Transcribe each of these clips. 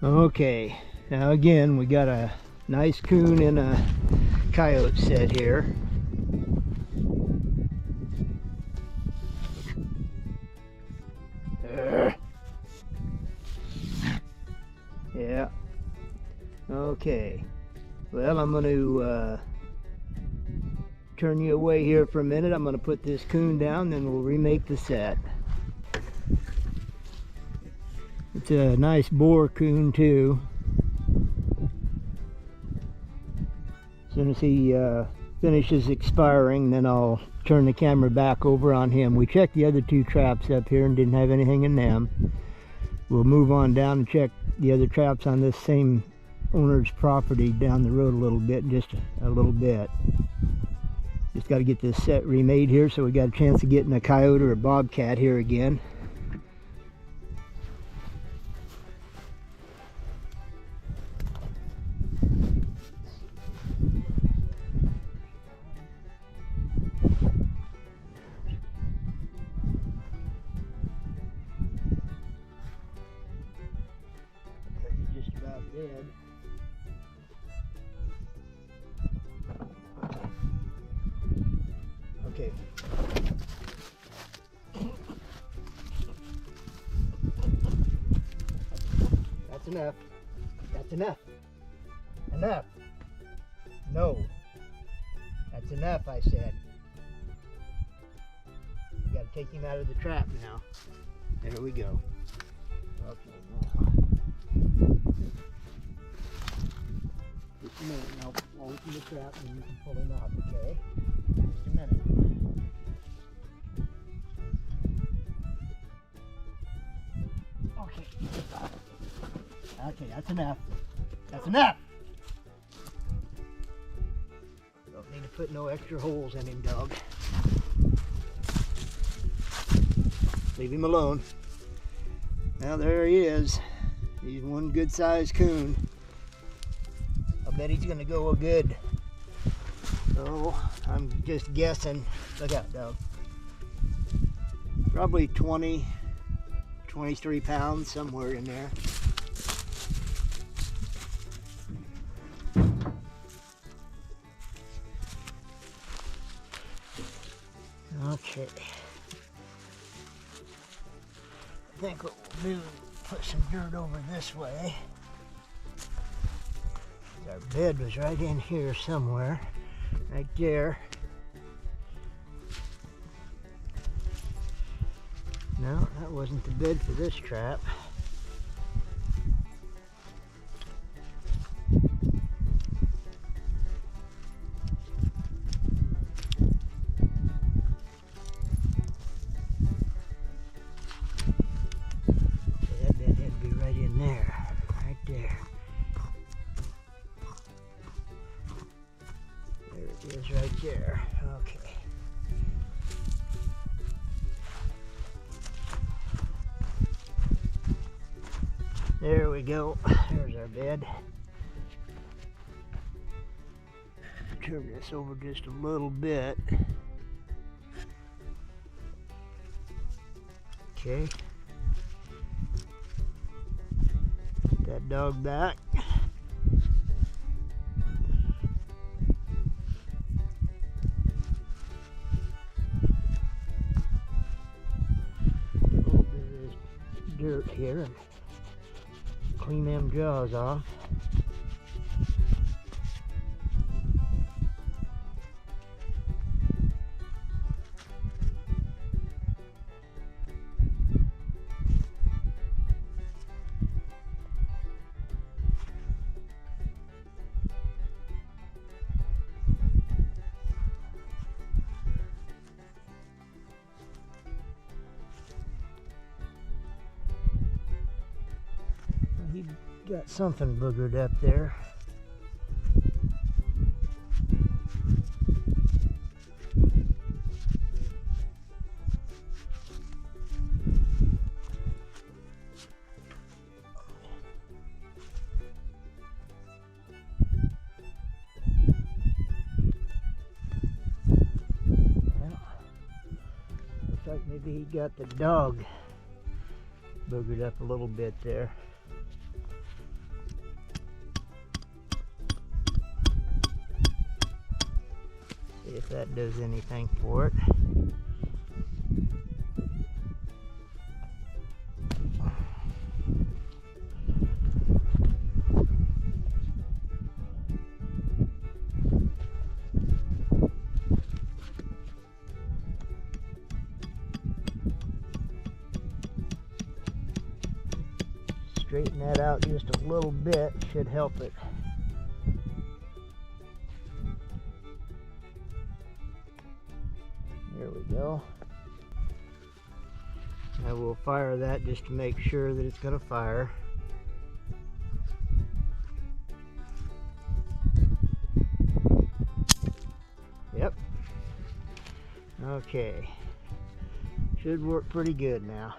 Okay, now again we got a nice coon and a coyote set here. Yeah. Okay. Well, I'm going to turn you away here for a minute. I'm going to put this coon down, then we'll remake the set. It's a nice boar coon too. As soon as he finishes expiring, then I'll turn the camera back over on him. We checked the other two traps up here and didn't have anything in them. We'll move on down and check the other traps on this same owner's property down the road a little bit, just a little bit. Just got to get this set remade here so we got a chance of getting a coyote or a bobcat here again. Just about dead. Okay. That's enough. That's enough. Enough. No. That's enough, I said. You gotta take him out of the trap now. There we go. Okay, now. Just a minute, now I'll open the trap and you can pull him out, okay? Just a minute. Okay. Okay, that's enough. That's enough! Don't need to put no extra holes in him, dog. Leave him alone. Now there he is. He's one good sized coon. I bet he's gonna go a good, I'm just guessing. Look out, dog. Probably 20, 23 pounds, somewhere in there. Okay. I think what we'll do is put some dirt over this way. Our bed was right in here somewhere, right there. No, that wasn't the bed for this trap. That bed had to be right in there, right there. There it is right there. Okay. There we go. There's our bed. Turn this over just a little bit. Okay. Put that dog back. Get a little bit of this dirt here and clean them jaws off. He got something boogered up there. Well, looks like maybe he got the dog boogered up a little bit there. See if that does anything for it. Straighten that out just a little bit, should help it. There we go. Now we'll fire that just to make sure that it's going to fire. Yep. Okay. Should work pretty good now.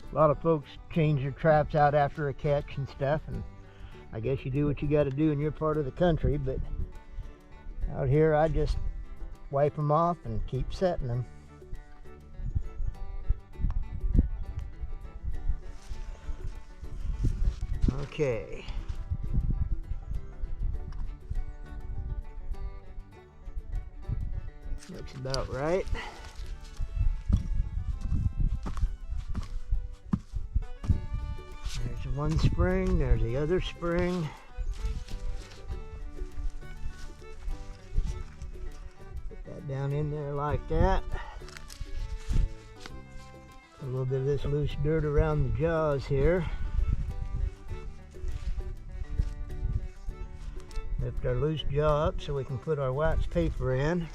A lot of folks change their traps out after a catch and stuff, and I guess you do what you got to do in your part of the country, but out here I just wipe them off and keep setting them. Okay. Looks about right. There's one spring, there's the other spring. Put that down in there like that. Put a little bit of this loose dirt around the jaws here. Lift our loose jaw up so we can put our wax paper in.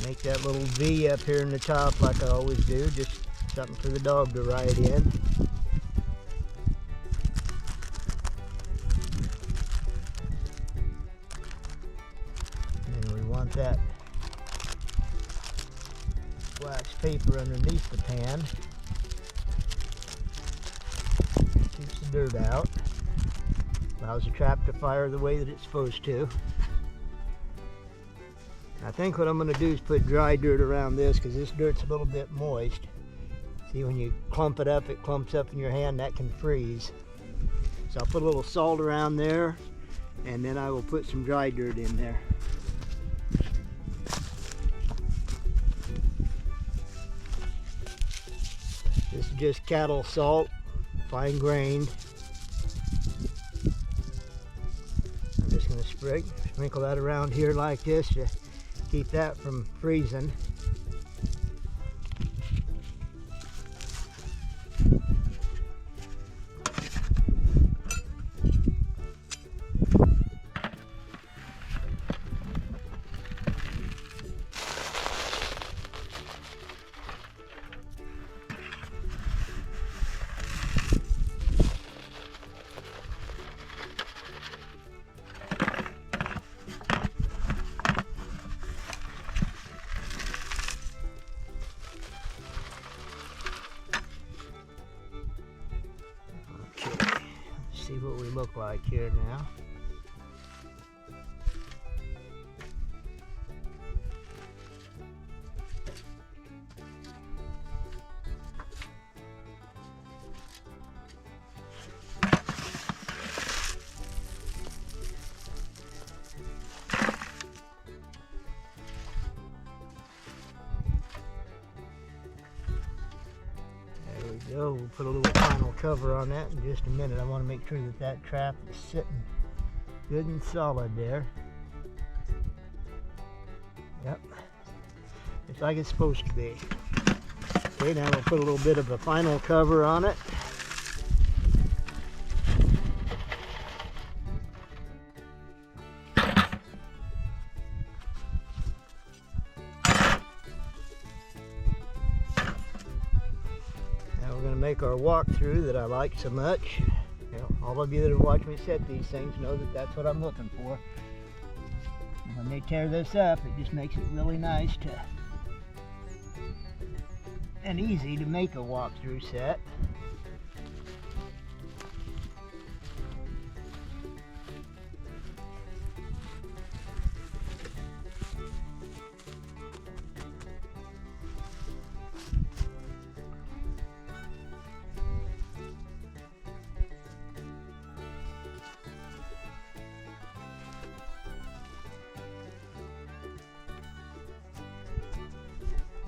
Make that little V up here in the top like I always do, just something for the dog to ride in. And we want that wax paper underneath the pan. Keeps the dirt out. Allows the trap to fire the way that it's supposed to. I think what I'm going to do is put dry dirt around this because this dirt's a little bit moist. See, when you clump it up, it clumps up in your hand, that can freeze. So I'll put a little salt around there, and then I will put some dry dirt in there. This is just cattle salt, fine grained. I'm just going to sprinkle that around here like this to keep that from freezing. See what we look like here now. There we go. We'll put a little final cover on that in just a minute. I want to make sure that that trap is sitting good and solid there. Yep, just like it's supposed to be. Okay, now we'll put a little bit of a final cover on it. We're going to make our walkthrough that I like so much. You know, all of you that have watched me set these things know that that's what I'm looking for. And when they tear this up, it just makes it really nice to and easy to make a walkthrough set.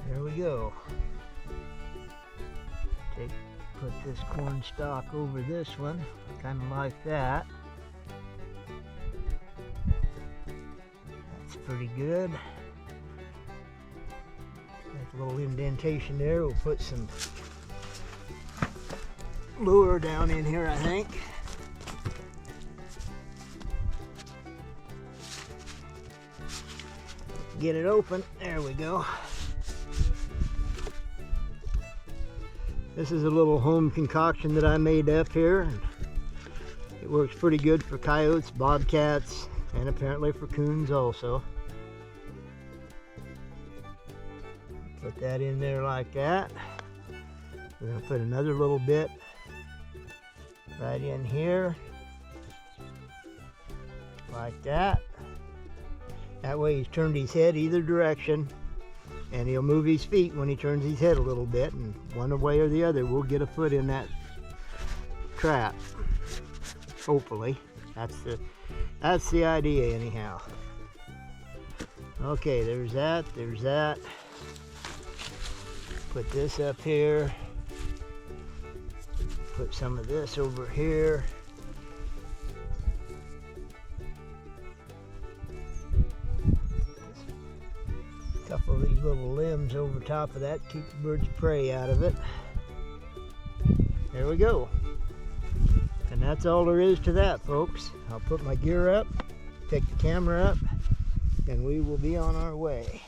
There we go. Put this corn stalk over this one, kind of like that. That's pretty good. There's a little indentation there. We'll put some lure down in here, I think. Get it open. There we go. This is a little home concoction that I made up here. It works pretty good for coyotes, bobcats, and apparently for coons also. Put that in there like that. We're going to put another little bit right in here, like that. That way he's turned his head either direction, and he'll move his feet when he turns his head a little bit, and one way or the other we'll get a foot in that trap. Hopefully. That's the idea anyhow. Okay, there's that, there's that. Put this up here. Put some of this over here. Couple of these little limbs over top of that, keep the birds of prey out of it. There we go. And that's all there is to that, folks. I'll put my gear up, take the camera up, and we will be on our way.